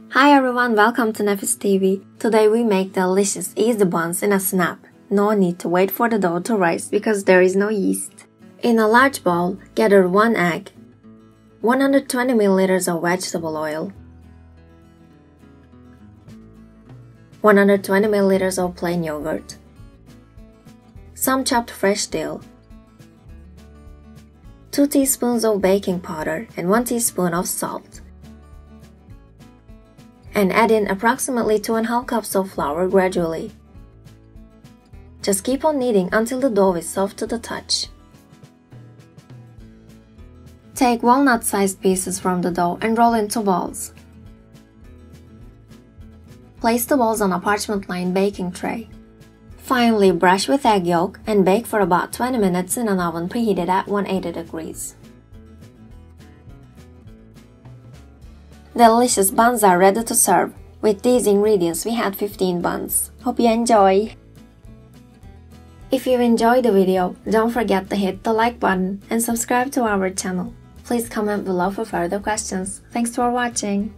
Hi everyone, welcome to NefisTV. Today we make delicious easy buns in a snap. No need to wait for the dough to rise because there is no yeast. In a large bowl, gather 1 egg, 120 ml of vegetable oil, 120 ml of plain yogurt, some chopped fresh dill, 2 teaspoons of baking powder and 1 teaspoon of salt. And add in approximately 2½ cups of flour gradually. Just keep on kneading until the dough is soft to the touch. Take walnut-sized pieces from the dough and roll into balls. Place the balls on a parchment-lined baking tray. Finally, brush with egg yolk and bake for about 20 minutes in an oven preheated at 180 degrees. Delicious buns are ready to serve. With these ingredients, we had 15 buns. Hope you enjoy! If you enjoyed the video, don't forget to hit the like button and subscribe to our channel. Please comment below for further questions. Thanks for watching!